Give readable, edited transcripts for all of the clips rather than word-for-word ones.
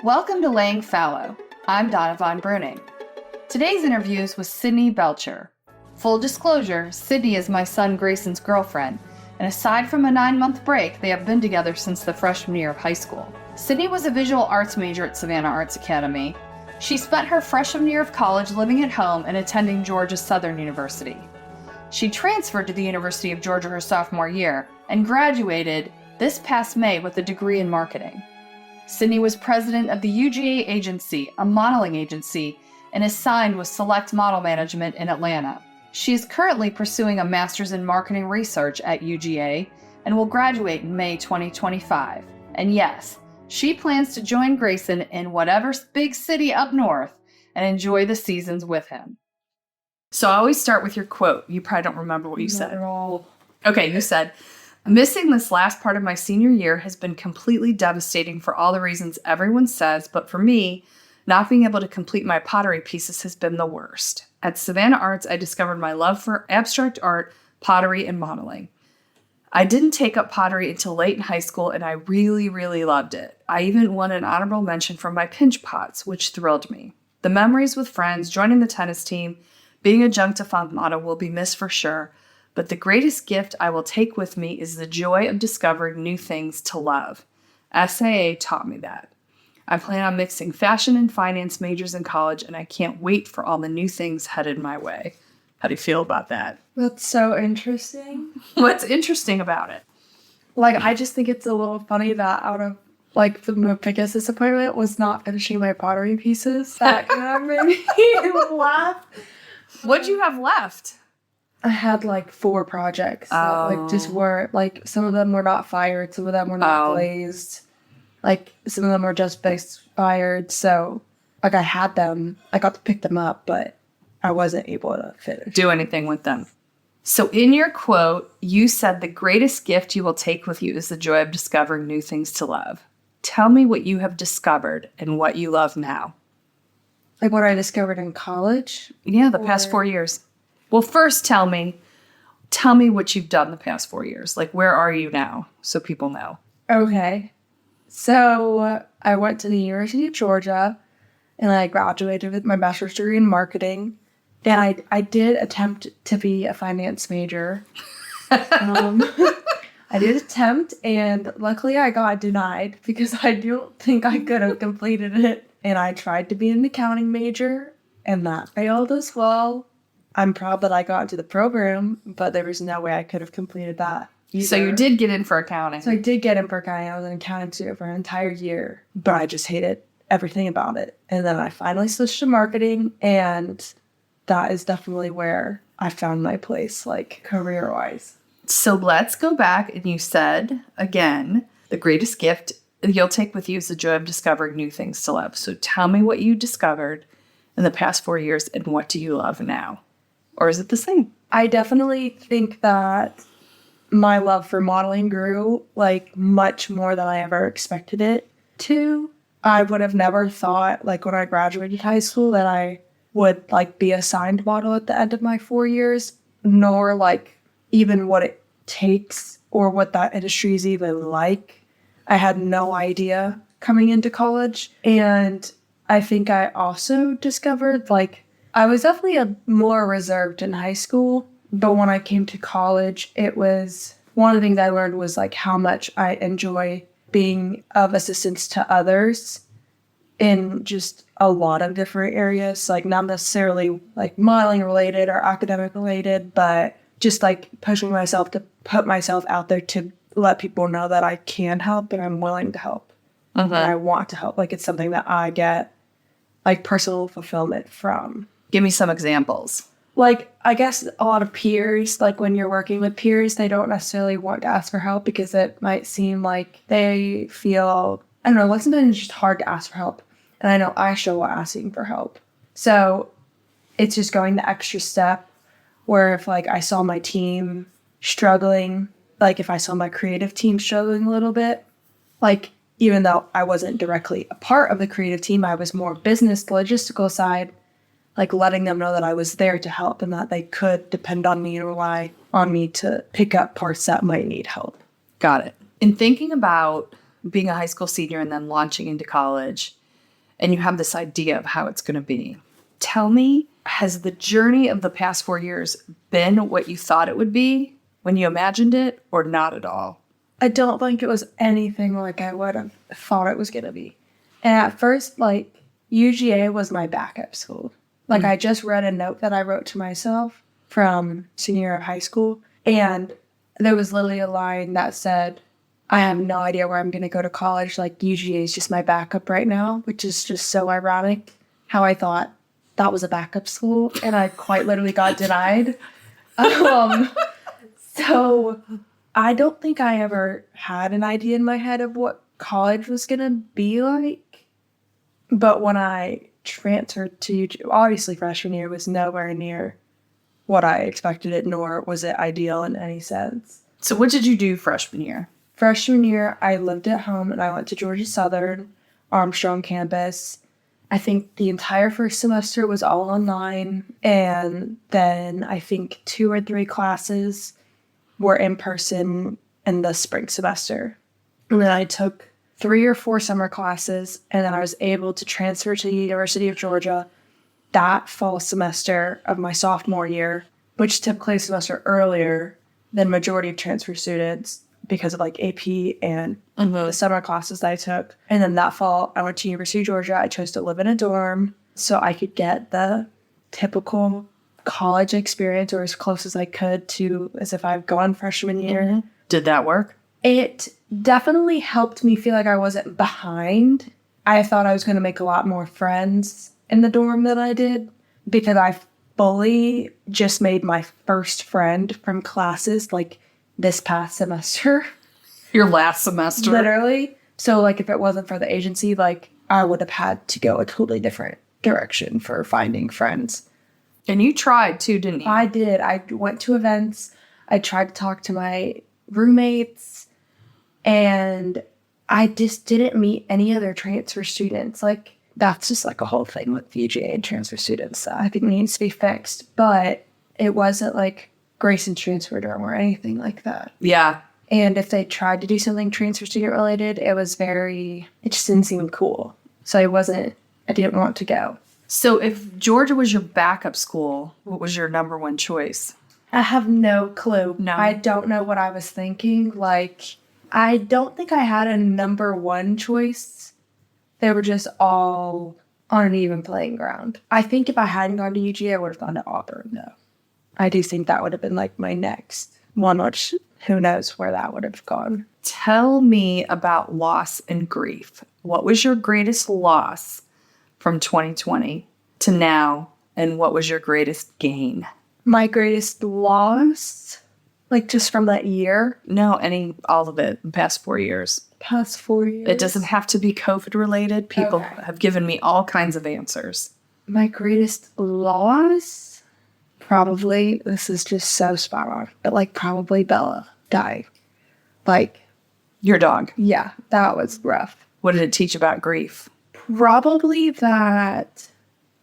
Welcome to Laying Fallow. I'm Donna Von Bruning. Today's interview is with Sydney Belcher. Full disclosure, Sydney is my son Grayson's girlfriend, and aside from a 9-month break, they have been together since the freshman year of high school. Sydney was a visual arts major at Savannah Arts Academy. She spent her freshman year of college living at home and attending Georgia Southern University. She transferred to the University of Georgia her sophomore year and graduated this past May with a degree in marketing. Sydney was president of the UGA agency, a modeling agency, and is signed with Select Model Management in Atlanta. She is currently pursuing a master's in marketing research at UGA and will graduate in May 2025. And yes, she plans to join Grayson in whatever big city up north and enjoy the seasons with him. So I always start with your quote. You probably don't remember what you said. Not at all. Okay, you said, "Missing this last part of my senior year has been completely devastating for all the reasons everyone says, but for me, not being able to complete my pottery pieces has been the worst. At Savannah Arts, I discovered my love for abstract art, pottery, and modeling. I didn't take up pottery until late in high school, and I really, really loved it. I even won an honorable mention from my pinch pots, which thrilled me. The memories with friends, joining the tennis team, being a junk to funk model will be missed for sure, but the greatest gift I will take with me is the joy of discovering new things to love. SAA taught me that. I plan on mixing fashion and finance majors in college, and I can't wait for all the new things headed my way." How do you feel about that? That's so interesting. What's interesting about it? I just think it's a little funny that out of, the biggest disappointment was not finishing my pottery pieces. That kind of made me laugh. What'd you have left? I had, 4 projects that, just weren't, some of them were not fired, some of them were not glazed. Some of them were just base fired, so, I had them. I got to pick them up, but I wasn't able to finish. Do anything with them. So in your quote, you said the greatest gift you will take with you is the joy of discovering new things to love. Tell me what you have discovered and what you love now. What I discovered in college? Yeah, the past 4 years. Well, first tell me what you've done the past 4 years. Where are you now? So people know. Okay. So I went to the University of Georgia and I graduated with my bachelor's degree in marketing. And I did attempt to be a finance major. I did attempt, and luckily I got denied because I don't think I could have completed it. And I tried to be an accounting major, and that failed as well. I'm proud that I got into the program, but there was no way I could have completed that either. So you did get in for accounting. So I did get in for accounting. I was an accounting student for an entire year, but I just hated everything about it. And then I finally switched to marketing, and that is definitely where I found my place, career-wise. So let's go back, and you said, again, the greatest gift you'll take with you is the joy of discovering new things to love. So tell me what you discovered in the past 4 years, and what do you love now? Or is it the same? I definitely think that my love for modeling grew, much more than I ever expected it to. I would have never thought, when I graduated high school, that I would, be a signed model at the end of my 4 years, nor, even what it takes or what that industry is even like. I had no idea coming into college. And I think I also discovered, I was definitely more reserved in high school. But when I came to college, it was, one of the things I learned was, how much I enjoy being of assistance to others in just a lot of different areas, not necessarily, modeling related or academic related, but just, pushing myself to put myself out there to let people know that I can help and I'm willing to help. And I want to help. It's something that I get, personal fulfillment from. Give me some examples. I guess a lot of peers, when you're working with peers, they don't necessarily want to ask for help because it might seem like they feel, I don't know, sometimes it's just hard to ask for help. And I know I struggle asking for help. So it's just going the extra step where if, I saw my team struggling, if I saw my creative team struggling a little bit, even though I wasn't directly a part of the creative team, I was more business, logistical side, letting them know that I was there to help and that they could depend on me and rely on me to pick up parts that might need help. Got it. In thinking about being a high school senior and then launching into college, and you have this idea of how it's going to be. Tell me, has the journey of the past 4 years been what you thought it would be when you imagined it, or not at all? I don't think it was anything like I would have thought it was going to be. And at first, like, UGA was my backup school. Like, I just read a note that I wrote to myself from senior year of high school, and there was literally a line that said, I have no idea where I'm going to go to college. Like, UGA is just my backup right now, which is just so ironic how I thought that was a backup school, and I quite literally got denied. So I don't think I ever had an idea in my head of what college was going to be like. But when I transferred to UGA, obviously freshman year was nowhere near what I expected it, nor was it ideal in any sense. So what did you do freshman year? Freshman year, I lived at home and I went to Georgia Southern, Armstrong campus. I think the entire first semester was all online. And then I think 2 or 3 classes were in person in the spring semester. And then I took 3 or 4 summer classes, and then I was able to transfer to the University of Georgia that fall semester of my sophomore year, which typically a semester earlier than majority of transfer students because of like AP and the summer classes that I took. And then that fall, I went to University of Georgia. I chose to live in a dorm so I could get the typical college experience, or as close as I could to as if I've gone freshman year. Did that work? It definitely helped me feel like I wasn't behind. I thought I was going to make a lot more friends in the dorm than I did, because I fully just made my first friend from classes like this past semester. Your last semester? Literally. So like if it wasn't for the agency, like I would have had to go a totally different direction for finding friends. And you tried too, didn't you? I did. I went to events. I tried to talk to my roommates, and I just didn't meet any other transfer students. Like, that's just like a whole thing with UGA and transfer students that I think needs to be fixed. But it wasn't like Grayson's transfer dorm or anything like that. Yeah. And if they tried to do something transfer student related, it just didn't seem cool. So I didn't want to go. So if Georgia was your backup school, what was your number one choice? I have no clue. No. I don't know what I was thinking. Like, I don't think I had a number one choice. They were just all on an even playing ground. I think if I hadn't gone to UGA, I would have gone to Auburn, though. I do think that would have been like my next one, which who knows where that would have gone. Tell me about loss and grief. What was your greatest loss from 2020 to now, and what was your greatest gain? My greatest loss, like just from that year? No, all of it, the past 4 years. Past 4 years? It doesn't have to be COVID related. People have given me all kinds of answers. My greatest loss? Probably, this is just so spot on, but like probably Bella died. Like, your dog. Yeah, that was rough. What did it teach about grief? Probably that.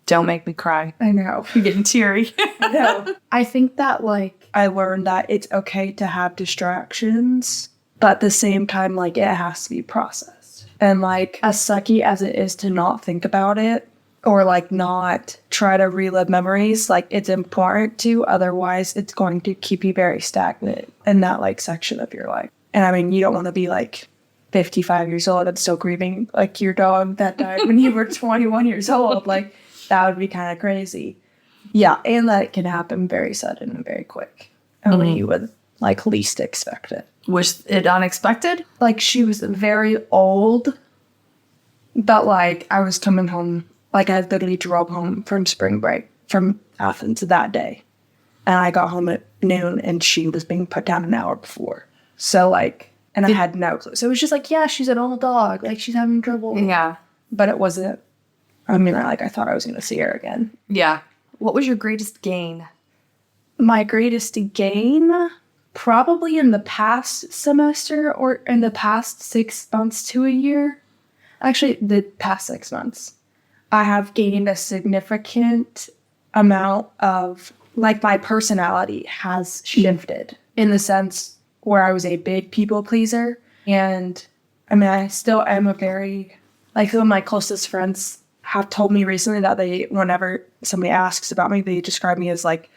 Don't make me cry. I know. You're getting teary. No. I think that like I learned that it's okay to have distractions, but at the same time, like it has to be processed. And like as sucky as it is to not think about it or like not try to relive memories, like it's important to, otherwise it's going to keep you very stagnant in that like section of your life. And I mean, you don't want to be like 55 years old and still grieving like your dog that died when you were 21 years old. Like that would be kind of crazy. Yeah, and that it can happen very sudden and very quick. And when you would like least expect it. Was it unexpected? Like she was very old, but like I was coming home, like I literally drove home from spring break from Athens that day. And I got home at noon and she was being put down an hour before. So like, and I had no clue. So it was just like, yeah, she's an old dog. Like she's having trouble. Yeah. But it wasn't. I mean, I thought I was going to see her again. Yeah. What was your greatest gain? My greatest gain? Probably in the past semester or in the past 6 months to a year. Actually, the past 6 months. I have gained a significant amount of, like, my personality has shifted in the sense where I was a big people pleaser. And, I mean, I still am a very, Like, some of my closest friends have told me recently that whenever somebody asks about me, they describe me as like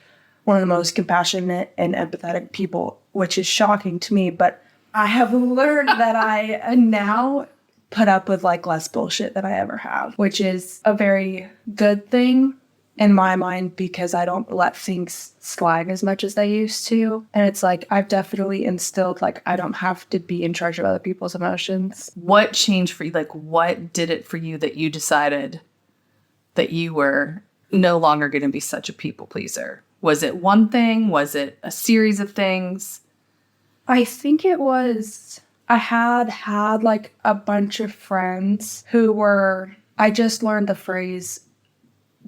one of the most compassionate and empathetic people, which is shocking to me. But I have learned that I now put up with like less bullshit than I ever have, which is a very good thing in my mind because I don't let things slide as much as they used to. And it's like, I've definitely instilled, like, I don't have to be in charge of other people's emotions. What changed for you? Like, what did it for you that you decided that you were no longer going to be such a people pleaser? Was it one thing? Was it a series of things? I think it was, I had like a bunch of friends who were, I just learned the phrase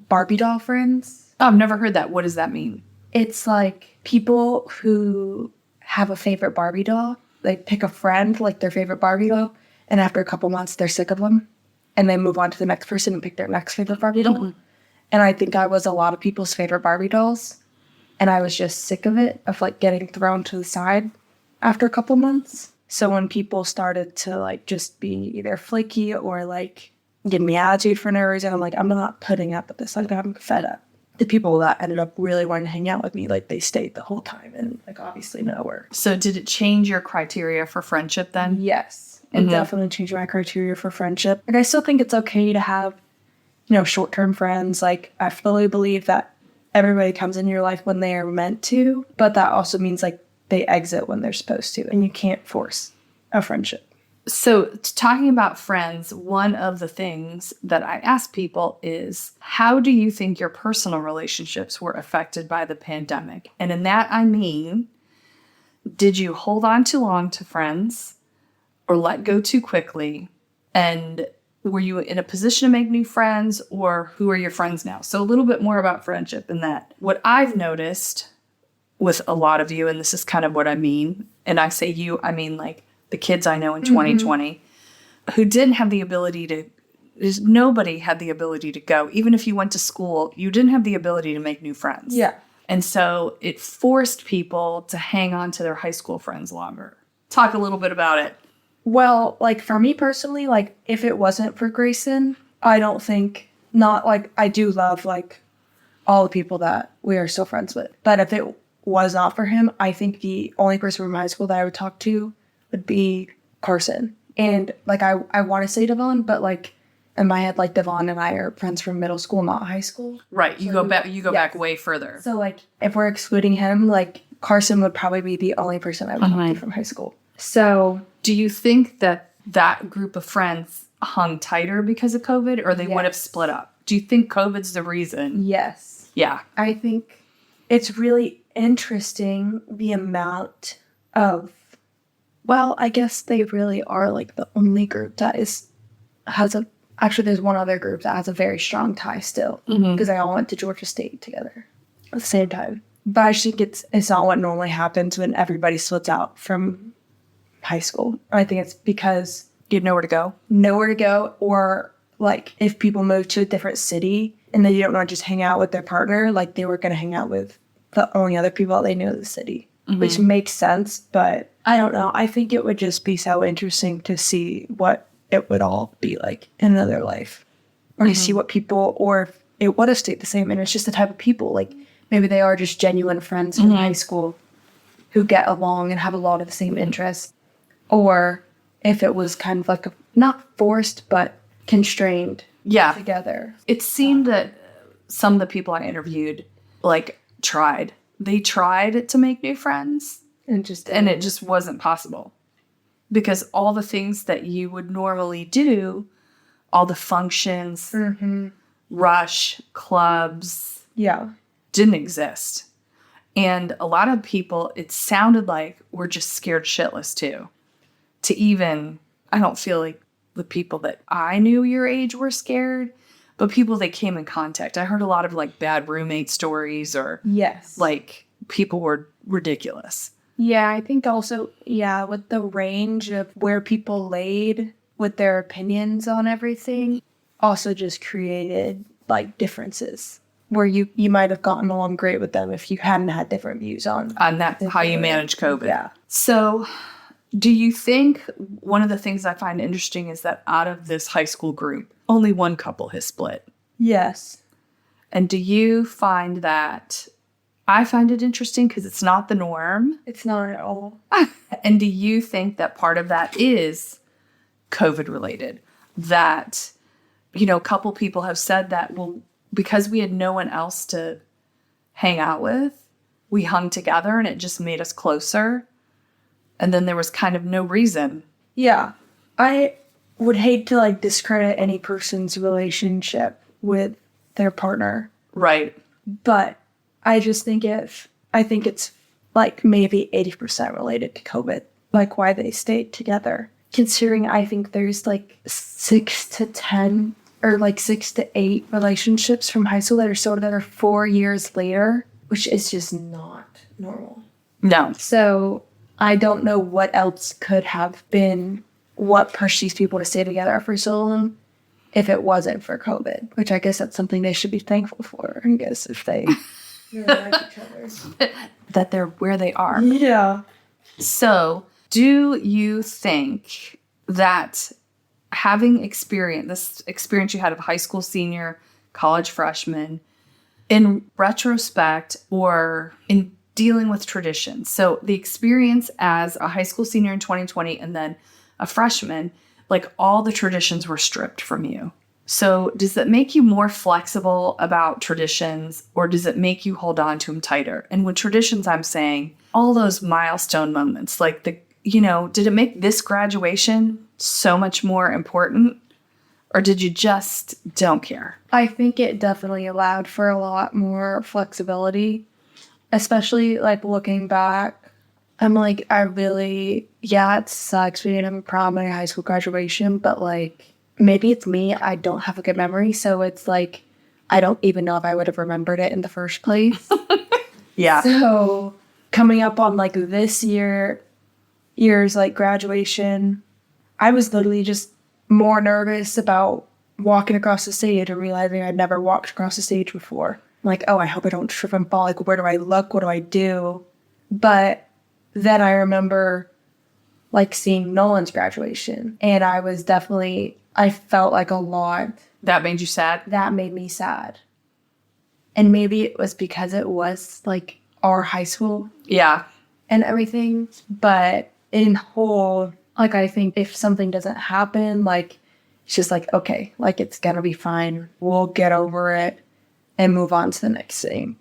Barbie doll friends. Oh, I've never heard that. What does that mean? It's like people who have a favorite Barbie doll. They pick a friend, like their favorite Barbie doll, and after a couple months, they're sick of them. And they move on to the next person and pick their next favorite Barbie doll. Mm-hmm. And I think I was a lot of people's favorite Barbie dolls. And I was just sick of it, of like getting thrown to the side after a couple months. So when people started to like just be either flaky or like give me attitude for no reason, I'm like, I'm not putting up with this. Like, I'm fed up. The people that ended up really wanting to hang out with me, like, they stayed the whole time and like obviously nowhere. So did it change your criteria for friendship then? Yes. It definitely changed my criteria for friendship. Like, I still think it's okay to have, short-term friends. Like, I fully believe that everybody comes in your life when they are meant to, but that also means like they exit when they're supposed to, and you can't force a friendship. So talking about friends, one of the things that I ask people is, how do you think your personal relationships were affected by the pandemic? And in that, I mean, did you hold on too long to friends or let go too quickly? And were you in a position to make new friends, or who are your friends now? So a little bit more about friendship in that. What I've noticed with a lot of you, and this is kind of what I mean, and I say you, I mean like the kids I know in 2020, who didn't have the ability to, nobody had the ability to go. Even if you went to school, you didn't have the ability to make new friends. Yeah. And so it forced people to hang on to their high school friends longer. Talk a little bit about it. Well, like for me personally, like if it wasn't for Grayson, I don't think, not like, I do love like all the people that we are still friends with. But if it was not for him, I think the only person from high school that I would talk to would be Carson. And like, I want to say Devon, but like in my head, like Devon and I are friends from middle school, not high school. Right. You go back way further. So like if we're excluding him, like Carson would probably be the only person I would talk to from high school. So do you think that that group of friends hung tighter because of COVID, or they would have split up? Do you think COVID's the reason? Yes. Yeah. I think it's really interesting the amount of, well, I guess they really are like the only group that actually there's one other group that has a very strong tie still, because they all went to Georgia State together at the same time. But I think it's not what normally happens when everybody splits out from high school. I think it's because you had nowhere to go, or like if people move to a different city and they don't want to just hang out with their partner, like they were going to hang out with the only other people they knew in the city, which makes sense. But I don't know. I think it would just be so interesting to see what it would all be like in another life, or to see what people, or if it would have stayed the same and it's just the type of people, like maybe they are just genuine friends from high school who get along and have a lot of the same interests. Or if it was kind of like not forced, but constrained together. It seemed that some of the people I interviewed, like, tried. They tried to make new friends. And it just wasn't possible. Because all the things that you would normally do, all the functions, rush, clubs, didn't exist. And a lot of people, it sounded like, were just scared shitless too. To even, I don't feel like the people that I knew your age were scared, but people that came in contact. I heard a lot of like bad roommate stories, or like people were ridiculous. Yeah, I think also, with the range of where people laid with their opinions on everything, also just created like differences where you might have gotten along great with them if you hadn't had different views on that, how you manage COVID. Yeah. So Do you think one of the things I find interesting is that out of this high school group, only one couple has split? Yes. And do you find that, I find it interesting because it's not the norm. It's not at all. And do you think that part of that is COVID related? That, a couple people have said that, well, because we had no one else to hang out with, we hung together and it just made us closer. And then there was kind of no reason. Yeah. I would hate to discredit any person's relationship with their partner. Right. But I just think I think it's maybe 80% related to COVID, why they stayed together. Considering I think there's 6 to 10 or 6 to 8 relationships from high school that are still together 4 years later, which is just not normal. No. So I don't know what else could have been what pushed these people to stay together for so long if it wasn't for COVID, which I guess that's something they should be thankful for, I guess, if they really like each other. That they're where they are. Yeah. So do you think that having this experience you had of high school senior, college freshman, in retrospect or in dealing with traditions, so the experience as a high school senior in 2020 and then a freshman, all the traditions were stripped from you. So does that make you more flexible about traditions, or does it make you hold on to them tighter? And with traditions, I'm saying all those milestone moments, did it make this graduation so much more important? Or did you just don't care? I think it definitely allowed for a lot more flexibility, especially looking back. I'm it sucks we didn't have a prom at a high school graduation, but maybe it's me. I don't have a good memory. So it's I don't even know if I would have remembered it in the first place. Yeah. So coming up on this year's graduation, I was literally just more nervous about walking across the stage and realizing I'd never walked across the stage before. Oh, I hope I don't trip and fall. Where do I look? What do I do? But then I remember seeing Nolan's graduation, and I felt a lot. That made you sad? That made me sad. And maybe it was because it was our high school. Yeah. And everything. But in whole, I think if something doesn't happen, it's just okay, it's gonna be fine. We'll get over it and move on to the next thing.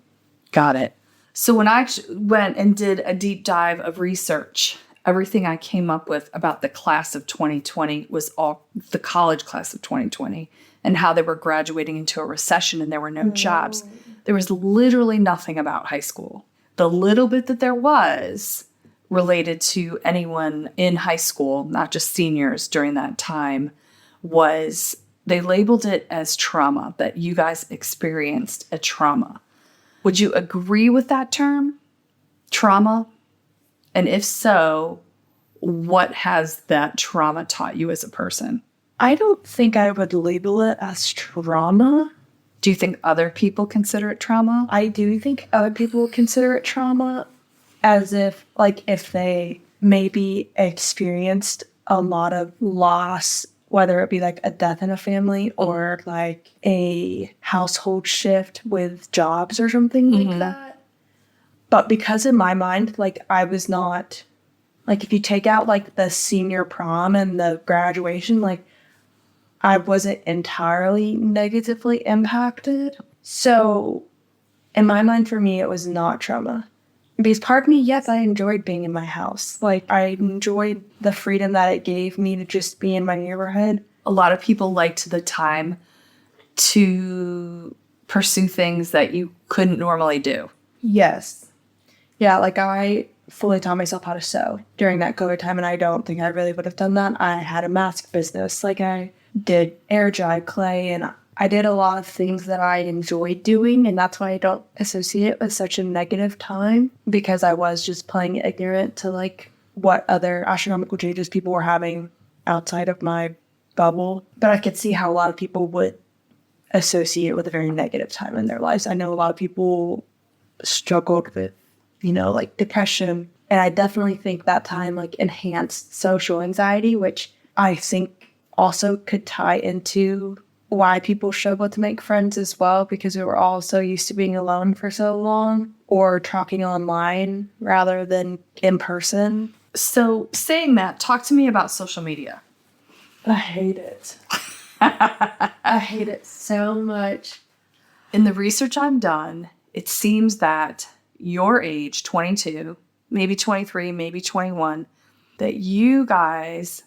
Got it. So when I went and did a deep dive of research, everything I came up with about the class of 2020 was all the college class of 2020 and how they were graduating into a recession and there were no jobs. There was literally nothing about high school. The little bit that there was related to anyone in high school, not just seniors during that time, was they labeled it as trauma, that you guys experienced a trauma. Would you agree with that term, trauma? And if so, what has that trauma taught you as a person? I don't think I would label it as trauma. Do you think other people consider it trauma? I do think other people consider it trauma, as if if they maybe experienced a lot of loss, whether it be a death in a family or a household shift with jobs or something like that. But because in my mind, I was not, if you take out the senior prom and the graduation, I wasn't entirely negatively impacted. So in my mind, for me, it was not trauma. Because part of me, yes, I enjoyed being in my house. I enjoyed the freedom that it gave me to just be in my neighborhood. A lot of people liked the time to pursue things that you couldn't normally do. Yes. Yeah, I fully taught myself how to sew during that COVID time, and I don't think I really would have done that. I had a mask business. I did air dry clay, and I did a lot of things that I enjoyed doing, and that's why I don't associate it with such a negative time, because I was just playing ignorant to what other astronomical changes people were having outside of my bubble. But I could see how a lot of people would associate it with a very negative time in their lives. I know a lot of people struggled with, depression And I definitely think that time like enhanced social anxiety, which I think also could tie into why people struggle to make friends as well, because we were all so used to being alone for so long or talking online rather than in person. So, saying that, talk to me about social media. I hate it. I hate it so much. In the research I've done, it seems that your age, 22, maybe 23, maybe 21, that you guys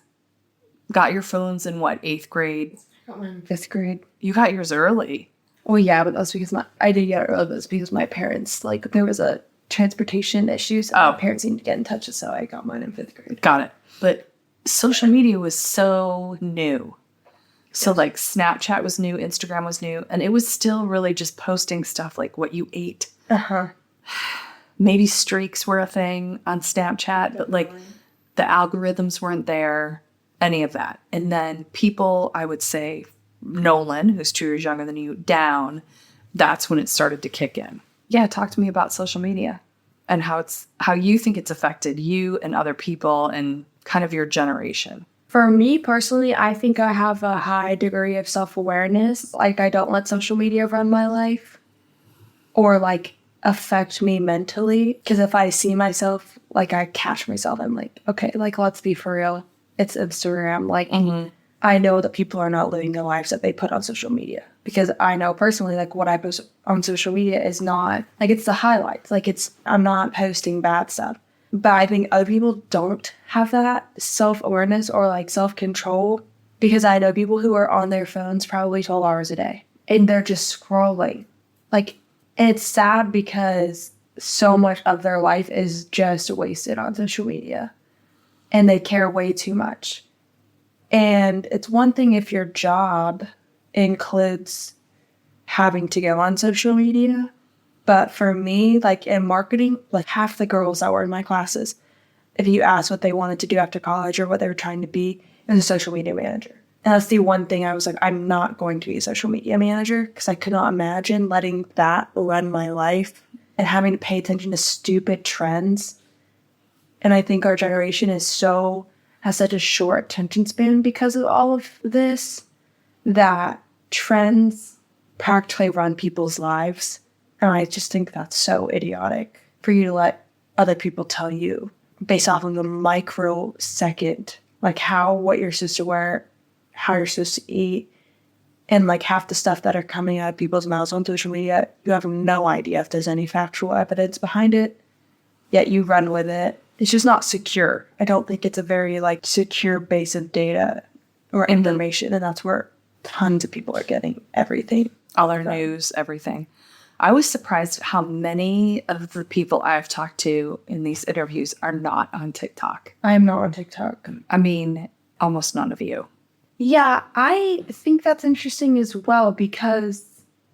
got your phones in what, 8th grade? I got mine in 5th grade. You got yours early. Well, yeah, but that's because I did get it early, but it's because my parents, like, there was a transportation issue, so my parents needed to get in touch, so I got mine in 5th grade. Got it. But social media was so new. So, like, Snapchat was new, Instagram was new, and it was still really just posting stuff like what you ate. Uh-huh. Maybe streaks were a thing on Snapchat, but, like, the algorithms weren't there, any of that. And then people, I would say, Nolan, who's 2 years younger than you, down, that's when it started to kick in. Yeah, talk to me about social media and how you think it's affected you and other people and kind of your generation. For me personally, I think I have a high degree of self-awareness. Like, I don't let social media run my life or, like, affect me mentally. Because if I see myself, like, I catch myself, I'm like, okay, like, let's be for real. It's Instagram. Like, I know that people are not living the lives that they put on social media. Because I know personally, like, what I post on social media is not, like, it's the highlights. Like, I'm not posting bad stuff. But I think other people don't have that self-awareness or, like, self-control, because I know people who are on their phones probably 12 hours a day and they're just scrolling. Like, and it's sad because so much of their life is just wasted on social media and they care way too much. And it's one thing if your job includes having to go on social media. But for me, like, in marketing, like, half the girls that were in my classes, if you asked what they wanted to do after college or what they were trying to be, it was a social media manager. And that's the one thing I was like, I'm not going to be a social media manager, because I could not imagine letting that run my life and having to pay attention to stupid trends. And I think our generation has such a short attention span because of all of this, that trends practically run people's lives. And I just think that's so idiotic for you to let other people tell you based off of a microsecond, like what you're supposed to wear, how you're supposed to eat, and like half the stuff that are coming out of people's mouths on social media, you have no idea if there's any factual evidence behind it, yet you run with it. It's just not secure. I don't think it's a very, like, secure base of data or information, and that's where tons of people are getting everything. All our news, everything. I was surprised how many of the people I've talked to in these interviews are not on TikTok. I am not on TikTok. I mean, almost none of you. Yeah, I think that's interesting as well, because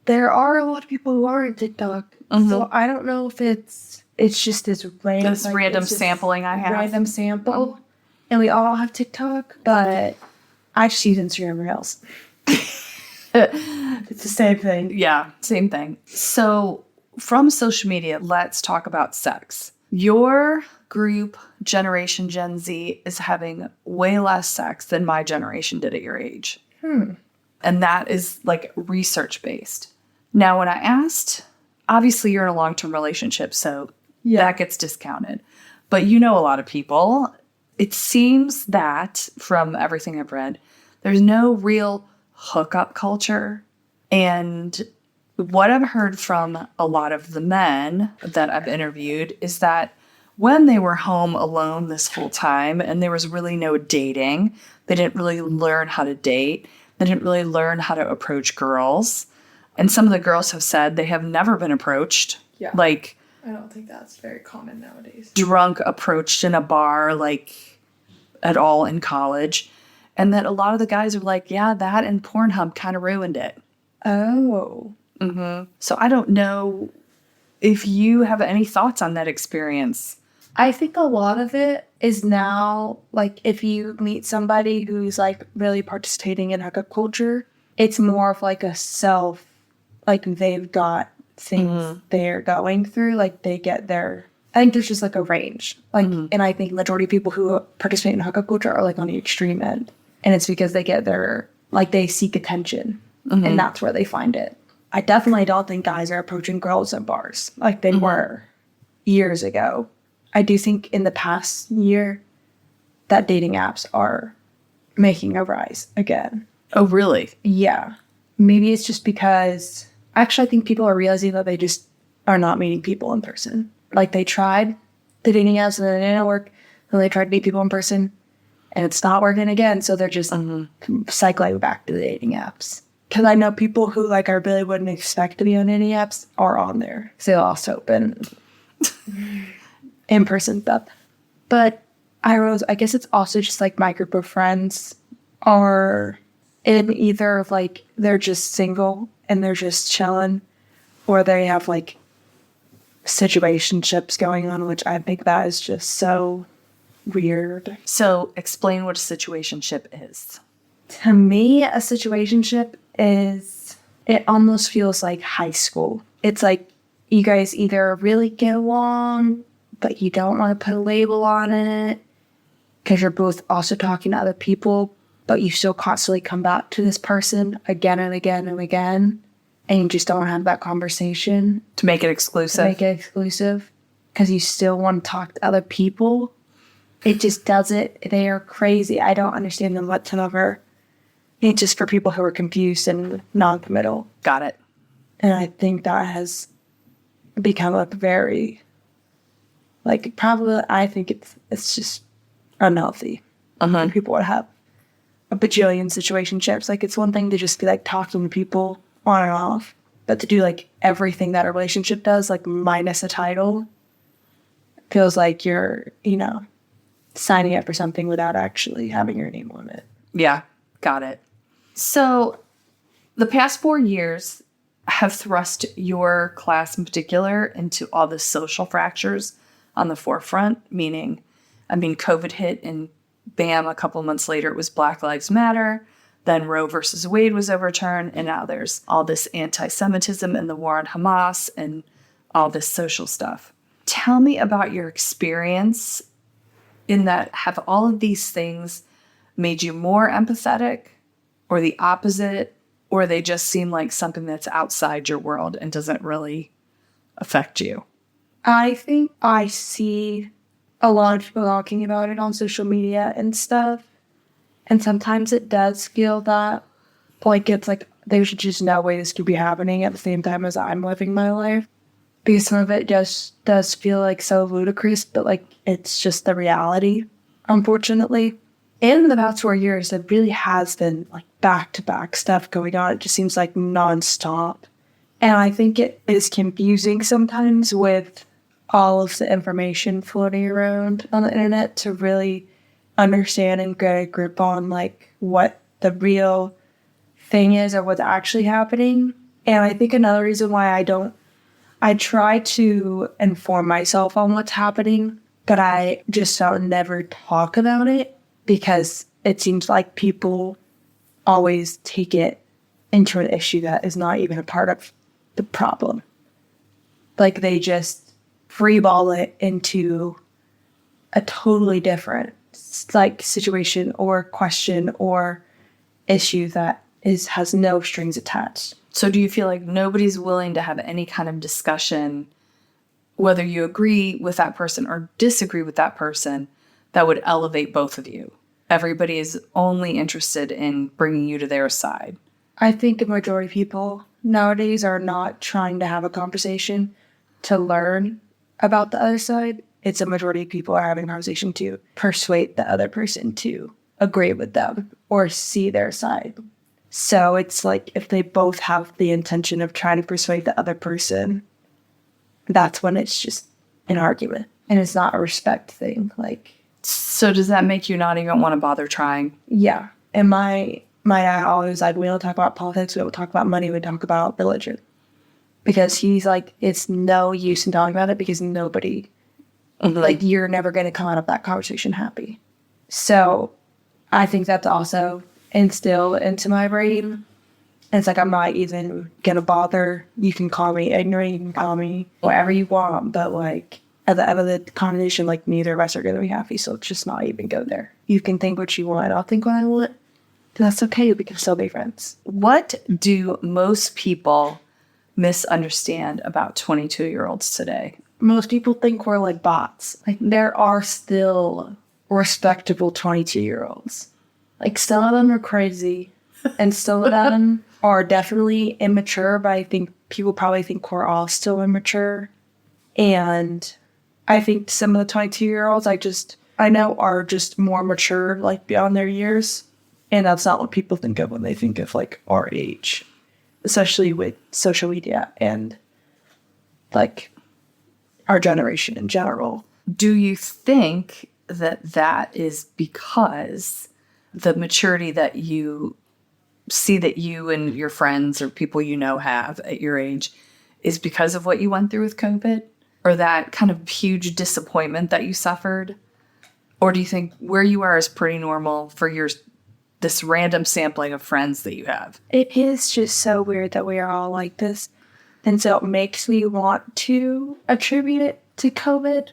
there are a lot of people who are on TikTok. So I don't know if it's just this random, random sampling I have. Random sample. And we all have TikTok, but I just use Instagram Reels. It's the same thing. Yeah, same thing. So from social media, let's talk about sex. Your group, Generation Gen Z, is having way less sex than my generation did at your age. And that is, like, research-based. Now, when I asked, obviously you're in a long-term relationship, so that gets discounted. But you know a lot of people. It seems that, from everything I've read, there's no real hookup culture. And what I've heard from a lot of the men that I've interviewed is that when they were home alone this whole time and there was really no dating, they didn't really learn how to date. They didn't really learn how to approach girls. And some of the girls have said they have never been approached. Yeah. Like, I don't think that's very common nowadays. Drunk approached in a bar, like, at all in college. And that a lot of the guys are like, yeah, that and Pornhub kind of ruined it. Oh. So I don't know if you have any thoughts on that experience. I think a lot of it is now, like, if you meet somebody who's, like, really participating in hookup culture, it's more of, like, a self, like, they've got things they're going through, like, they get their I think there's just like a range. Like, and I think majority of people who participate in hookup culture are like on the extreme end. And it's because they get their, like, they seek attention. And that's where they find it. I definitely don't think guys are approaching girls in bars like they were years ago. I do think in the past year that dating apps are making a rise again. Oh, really? Yeah. Maybe it's just because actually I think people are realizing that they just are not meeting people in person. Like they tried the dating apps and then it didn't work. And they tried to meet people in person and it's not working again. So they're just cycling back to the dating apps. Because I know people who like I really wouldn't expect to be on dating apps are on there. So they'll also open in-person stuff. But I guess it's also just like my group of friends are in either like they're just single and they're just chilling, or they have like situationships going on, which I think that is just so weird. So explain what a situationship is. To me, a situationship is, it almost feels like high school. It's like you guys either really get along, but you don't want to put a label on it because you're both also talking to other people, but you still constantly come back to this person again and again and again, and you just don't have that conversation. To make it exclusive? Because you still want to talk to other people. It just does it. They are crazy. I don't understand them whatsoever. It's just for people who are confused and non-committal. Got it. And I think that has become like very, like probably, I think it's just unhealthy. People would have a bajillion situationships. Like it's one thing to just be like talking to people on and off, but to do like everything that a relationship does, like minus a title, feels like you're, signing up for something without actually having your name on it. Yeah, got it. So the past 4 years have thrust your class in particular into all the social fractures on the forefront, meaning, COVID hit and bam, a couple of months later, it was Black Lives Matter. Then Roe versus Wade was overturned. And now there's all this anti-Semitism and the war on Hamas and all this social stuff. Tell me about your experience in that. Have all of these things made you more empathetic or the opposite, or they just seem like something that's outside your world and doesn't really affect you? I think I see a lot of people talking about it on social media and stuff. And sometimes it does feel that, like, it's like, there's just no way this could be happening at the same time as I'm living my life. Because some of it just does feel like so ludicrous, but like, it's just the reality, unfortunately. In the past 4 years, it really has been like back-to-back stuff going on. It just seems like nonstop. And I think it is confusing sometimes with all of the information floating around on the internet to really understand and get a grip on like what the real thing is or what's actually happening. And I think another reason why I try to inform myself on what's happening, but I just don't never talk about it because it seems like people always take it into an issue that is not even a part of the problem. Like they just freeball it into a totally different like situation or question or issue that has no strings attached. So do you feel like nobody's willing to have any kind of discussion, whether you agree with that person or disagree with that person, that would elevate both of you? Everybody is only interested in bringing you to their side. I think a majority of people nowadays are not trying to have a conversation to learn about the other side. It's a majority of people are having a conversation to persuade the other person to agree with them or see their side. So it's like if they both have the intention of trying to persuade the other person, that's when it's just an argument. And it's not a respect thing. So does that make you not even want to bother trying? Yeah. And my dad always like, we don't talk about politics, we don't talk about money, we talk about religion. Because he's like, it's no use in talking about it because nobody, like, you're never going to come out of that conversation happy. So I think that's also instilled into my brain. And it's like, I'm not even going to bother. You can call me ignorant, you can call me whatever you want, but like, at the end of the conversation, like, neither of us are going to be happy, so let's just not even go there. You can think what you want. I'll think what I want. That's okay. We can still be friends. What do most people misunderstand about 22-year-olds today? Most people think we're like bots. Like, there are still respectable 22-year-olds. Like, some of them are crazy, and some of them are definitely immature, but I think people probably think we're all still immature. And I think some of the 22-year-olds I know are just more mature, like, beyond their years. And that's not what people think of when they think of, like, our age. Especially with social media and, like, our generation in general. Do you think that that is because the maturity that you see that you and your friends or people you know have at your age is because of what you went through with COVID? Or that kind of huge disappointment that you suffered? Or do you think where you are is pretty normal for this random sampling of friends that you have? It is just so weird that we are all like this. And so it makes me want to attribute it to COVID.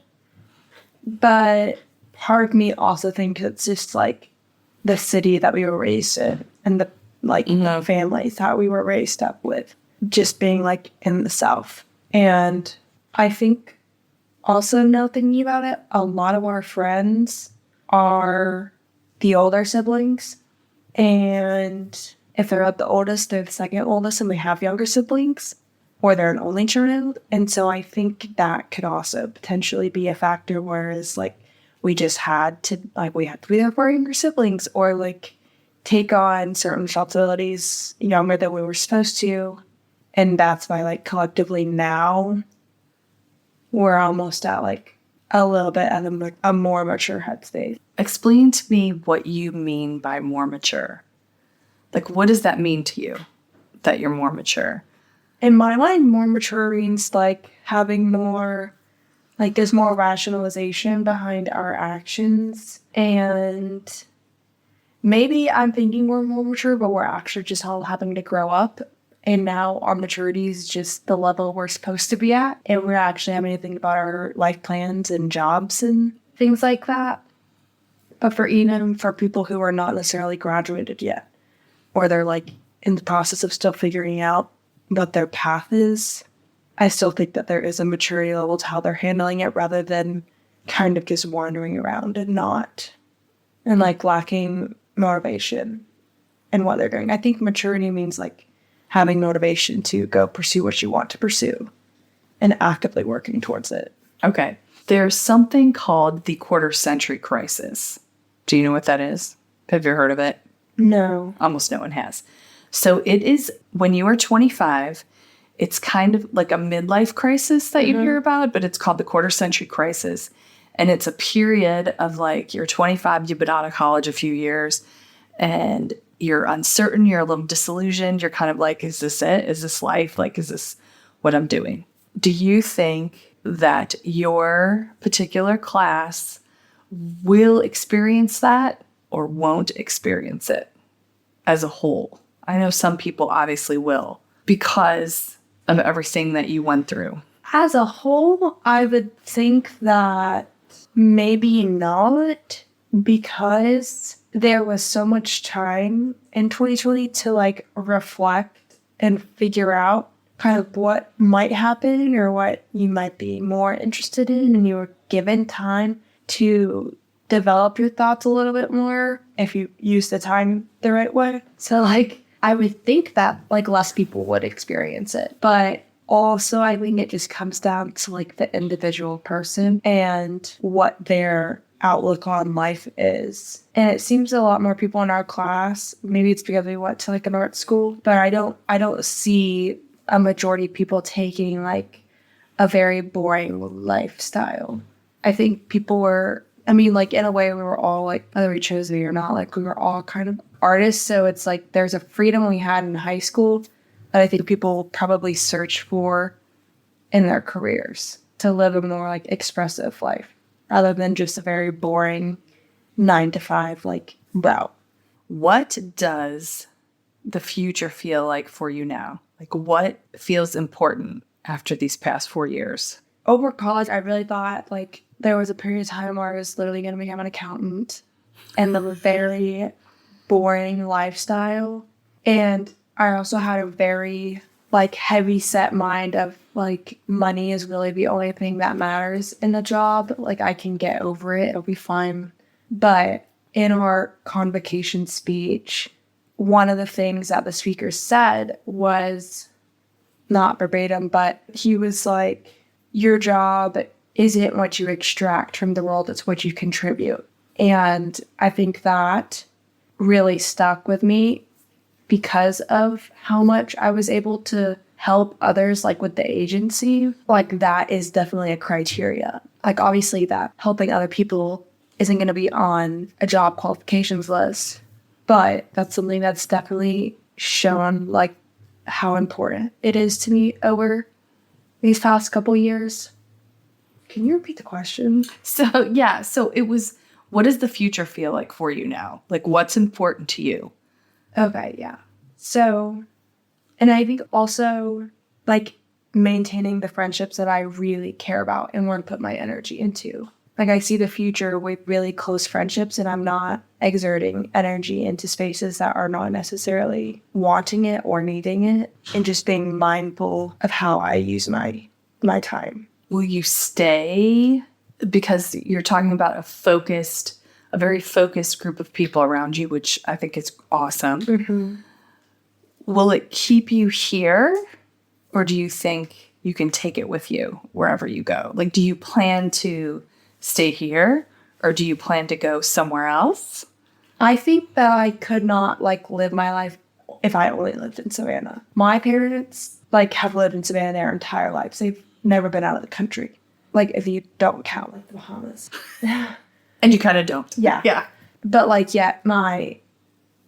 But part of me also thinks it's just, like, the city that we were raised in and the, like, the families that we were raised up with, just being, like, in the South. And I think also, now thinking about it, a lot of our friends are the older siblings. And if they're not the oldest, they're the second oldest and they have younger siblings. Or they're an only child. And so I think that could also potentially be a factor, whereas, like, we just had to be there for our younger siblings, or, like, take on certain responsibilities younger than we were supposed to. And that's why, like, collectively now, we're almost at, like, a little bit at a more mature headspace. Explain to me what you mean by more mature. Like, what does that mean to you, that you're more mature? In my mind, more mature means, like, having more, like, there's more rationalization behind our actions. And maybe I'm thinking we're more mature, but we're actually just all having to grow up. And now our maturity is just the level we're supposed to be at. And we're actually having to think about our life plans and jobs and things like that. But for people who are not necessarily graduated yet, or they're, like, in the process of still figuring out what their path is, I still think that there is a maturity level to how they're handling it, rather than kind of just wandering around and like, lacking motivation in what they're doing. I think maturity means, like, having motivation to go pursue what you want to pursue and actively working towards it. Okay. There's something called the quarter-century crisis. Do you know what that is? Have you heard of it? No. Almost no one has. So it is when you are 25, it's kind of like a midlife crisis that you hear about, but it's called the quarter-century crisis. And it's a period of, like, you're 25, you've been out of college a few years, and you're uncertain, you're a little disillusioned, you're kind of like, is this it? Is this life? Like, is this what I'm doing? Do you think that your particular class will experience that or won't experience it as a whole? I know some people obviously will because of everything that you went through. As a whole, I would think that maybe not, because there was so much time in 2020 to, like, reflect and figure out kind of what might happen or what you might be more interested in, and you were given time to develop your thoughts a little bit more if you use the time the right way. So, like, I would think that, like, less people would experience it. But also, I think it just comes down to, like, the individual person and what their outlook on life is. And it seems a lot more people in our class, maybe it's because we went to, like, an art school, but I don't see a majority of people taking, like, a very boring lifestyle. I think people were, like, in a way we were all, like, whether we chose to be or not, like, we were all kind of artists. So it's like there's a freedom we had in high school that I think people probably search for in their careers, to live a more, like, expressive life, rather than just a very boring 9-to-5, like, route. What does the future feel like for you now? Like, what feels important after these past 4 years? over college, I really thought, like, there was a period of time where I was literally going to become an accountant and live a very boring lifestyle. And I also had a very, like, heavy set mind of, like, money is really the only thing that matters in a job. Like, I can get over it. It'll be fine. But in our convocation speech, one of the things that the speaker said was, not verbatim, but he was like, your job isn't what you extract from the world, it's what you contribute. And I think that really stuck with me because of how much I was able to help others, like with the agency. Like, that is definitely a criteria. Like, obviously that helping other people isn't going to be on a job qualifications list, but that's something that's definitely shown, like, how important it is to me over these past couple years. Can you repeat the question? So it was, what does the future feel like for you now? Like, what's important to you? Okay, yeah. So, and I think also, like, maintaining the friendships that I really care about and want to put my energy into. Like, I see the future with really close friendships, and I'm not exerting energy into spaces that are not necessarily wanting it or needing it, and just being mindful of how I use my time. Will you stay? Because you're talking about a very focused group of people around you, which I think is awesome. Mm-hmm. Will it keep you here? Or do you think you can take it with you wherever you go? Like, do you plan to stay here? Or do you plan to go somewhere else? I think that I could not, like, live my life if I only lived in Savannah. My parents, like, have lived in Savannah their entire lives. They've never been out of the country. Like, if you don't count, like, the Bahamas. And you kind of don't. Yeah. Yeah. But, like, yeah, my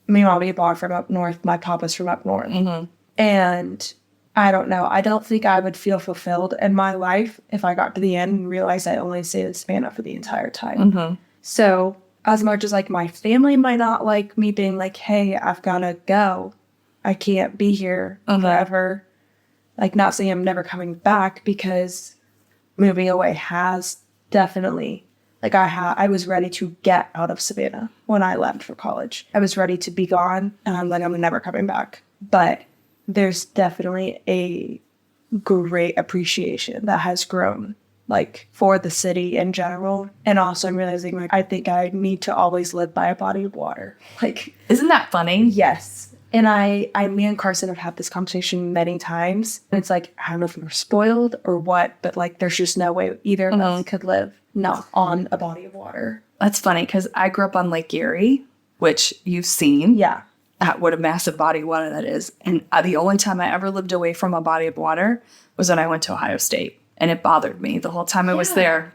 mommy and papa from up north, my papa's from up north. Mm-hmm. And I don't know. I don't think I would feel fulfilled in my life if I got to the end and realized I only stayed in Savannah for the entire time. Mm-hmm. So, as much as, like, my family might not like me being like, hey, I've got to go. I can't be here forever. Like, not saying I'm never coming back, because moving away has definitely, like, I was ready to get out of Savannah when I left for college. I was ready to be gone, and I'm like, I'm never coming back. But there's definitely a great appreciation that has grown, like, for the city in general. And also I'm realizing, like, I think I need to always live by a body of water. Like, isn't that funny? yes. And me and Carson have had this conversation many times. And it's like, I don't know if we're spoiled or what, but, like, there's just no way either of us could live not on a body of water. That's funny, because I grew up on Lake Erie, which you've seen. Yeah. What a massive body of water that is. And the only time I ever lived away from a body of water was when I went to Ohio State. And it bothered me the whole time I was there.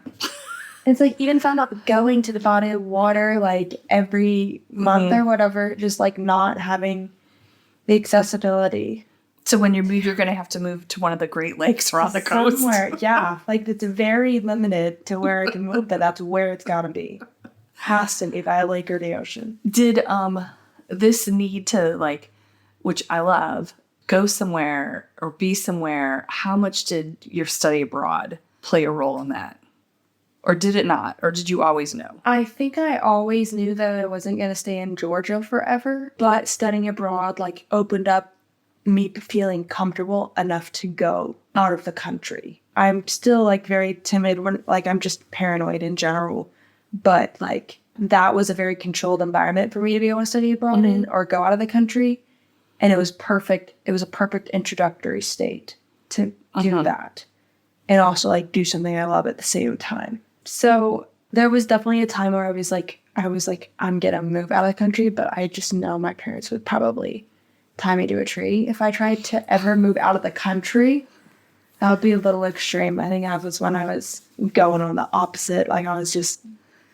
It's like, even found out going to the body of water, like, every month or whatever, just, like, not having the accessibility. So when you move, you're going to have to move to one of the Great Lakes or on the coast. Somewhere, yeah. Like, it's very limited to where I can move, but that's where it's got to be. Has to be by a lake or the ocean. Did this need to, like, which I love, go somewhere or be somewhere, how much did your study abroad play a role in that? Or did it not? Or did you always know? I think I always knew that I wasn't going to stay in Georgia forever, but studying abroad, like, opened up me feeling comfortable enough to go out of the country. I'm still, like, very timid when, like, I'm just paranoid in general, but, like, that was a very controlled environment for me to be able to study abroad in or go out of the country. And it was perfect. It was a perfect introductory state to do that. And also, like, do something I love at the same time. So there was definitely a time where I was like, I'm going to move out of the country, but I just know my parents would probably tie me to a tree if I tried to ever move out of the country. That would be a little extreme. I think that was when I was going on the opposite. Like, I was just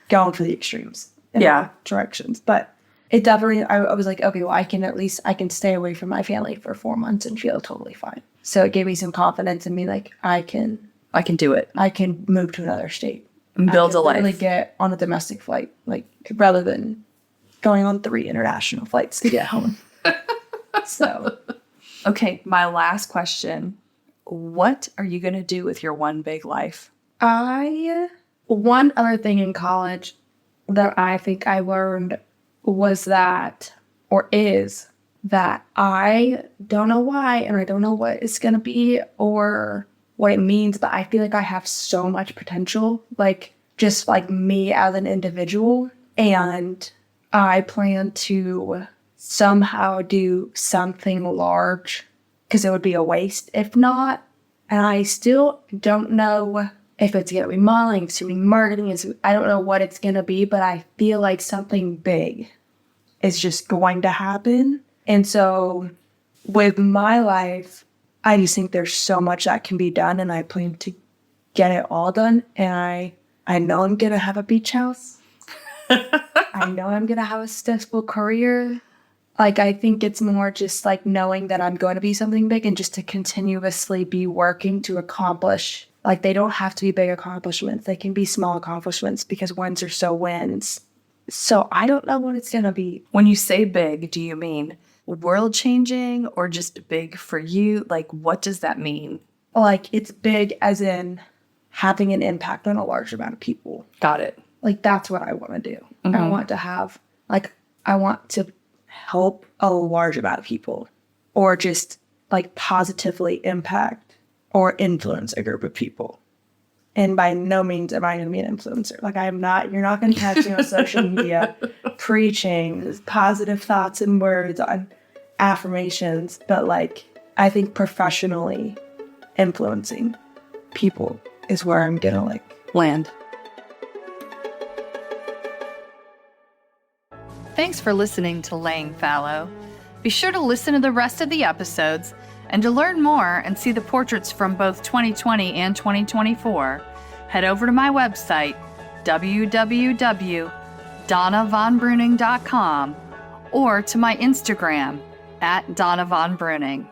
going for the extremes in all directions. But it definitely, I was like, okay, well, I can stay away from my family for 4 months and feel totally fine. So it gave me some confidence in me, like, I can do it. I can move to another state. And build a life. Really get on a domestic flight, like, rather than going on 3 international flights to get home. So. Okay, my last question. what are you going to do with your one big life? One other thing in college that I think I learned was that, or is, that I don't know why, and I don't know what it's going to be or what it means, but I feel like I have so much potential, like, just like me as an individual. And I plan to somehow do something large, because it would be a waste if not. And I still don't know if it's going to be modeling, it's going to be marketing, I don't know what it's going to be, but I feel like something big is just going to happen. And so with my life, I just think there's so much that can be done, and I plan to get it all done. And I know I'm going to have a beach house. I know I'm going to have a successful career. Like, I think it's more just like knowing that I'm going to be something big, and just to continuously be working to accomplish. Like, they don't have to be big accomplishments. They can be small accomplishments, because wins are so wins. So I don't know what it's going to be. When you say big, do you mean world changing or just big for you? Like, what does that mean? Like, it's big as in having an impact on a large amount of people. Got it. Like, that's what I want to do. Mm-hmm. I want to have, like, I want to help a large amount of people, or just like positively impact or influence a group of people. And by no means am I going to be an influencer. Like, I'm not, you're not going to catch me on social media preaching positive thoughts and words on affirmations. But like, I think professionally influencing people is where I'm going to like land. Thanks for listening to Laying Fallow. Be sure to listen to the rest of the episodes, and to learn more and see the portraits from both 2020 and 2024, head over to my website, www.donnavonbruning.com, or to my Instagram, @DonnaVonBruning.